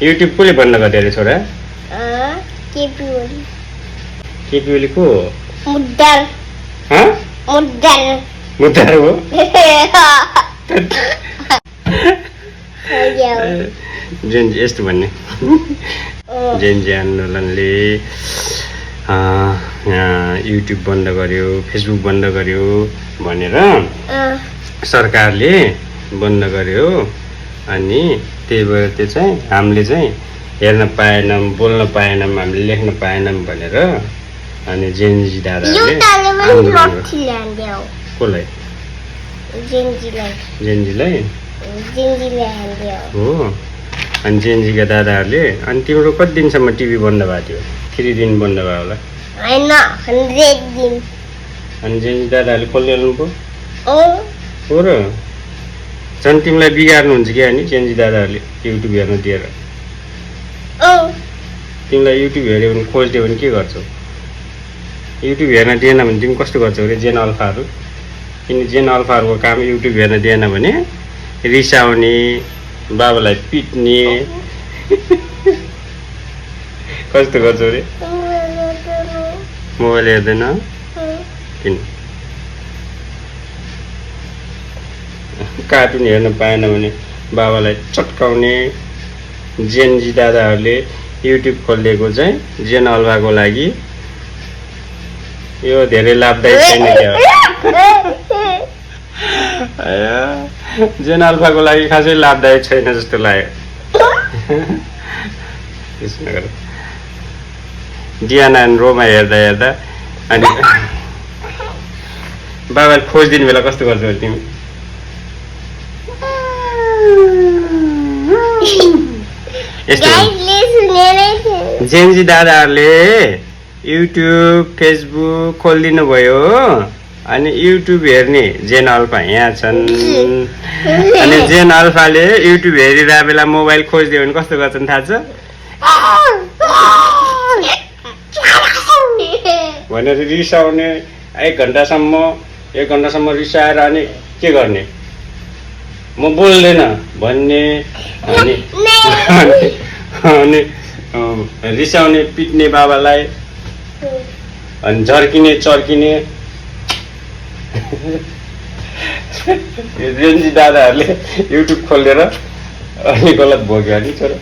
YouTube कसले बन्द गरिदियो अरे छोरा? केपी ओली को? मुद्दर मुद्दार हो? जेन यस्तो भन्ने जेन आन्दोलनले युट्युब बन्द गर्यो, फेसबुक बन्द गर्यो भनेर सरकारले बन्द गर्यो। अनि त्यही भएर त्यो चाहिँ हामीले चाहिँ हेर्न पाएनौँ, बोल्न पाएनौँ, हामीले लेख्न पाएनौँ भनेर अनि जेनजी दादाहरूले कसलाई? जेनजीलाई हो। अनि जेनजीका दादाहरूले अनि तिम्रो कति दिनसम्म टिभी बन्द भएको थियो? 3 दिन बन्द भयो होला। अनि जेनजी दादाहरूले खोलिहाल्नु पो हो र? झन् तिमीलाई बिगार्नुहुन्छ क्या नि जेनजी दादाहरूले युट्युब हेर्न दिएर। तिमीलाई युट्युब हेऱ्यो भने खोजिदियो भने के गर्छौ? युट्युब हेर्न दिएन भने तिमी कस्तो गर्छौ अरे जेन अल्फाहरू? किन जेन अल्फाहरूको काम युट्युब हेर्न दिएन भने रिसाउने, बाबालाई पिट्ने कस्तो गर्छौ अरे? मोबाइल हेर्दैन? किन? कार्टुन हेर्न पाएन भने बाबालाई चट्काउने। जेनजी दादाहरूले युट्युब खोलिदिएको चाहिँ जेन अल्फाको लागि यो धेरै लाभदायी छैन क्या। जेन अल्फाको लागि खासै लाभदायक छैन जस्तो लाग्यो। त्यसो नगर। डियाना एन्ड रोमा हेर्दा अनि बाबाले खोजिदिने बेला कस्तो गर्छौ तिमी? जेनजी दादाहरूले युट्युब फेसबुक खोलिदिनु भयो अनि युट्युब हेर्ने जेन अल्फा यहाँ छन्। अनि जेन अल्फाले युट्युब हेरिरहेको बेला मोबाइल खोजिदियो भने कस्तो गर्छन् थाहा छ? भनेर रिसाउने। 1 घन्टासम्म रिसाएर अनि के गर्ने? म बोल्दैन भन्ने। अनि रिसाउने, पिट्ने बाबालाई, अनि झर्किने चर्किने। जेनजी दादाहरूले युट्युब खोलेर अनि गलत भोग्यो नि छोरा।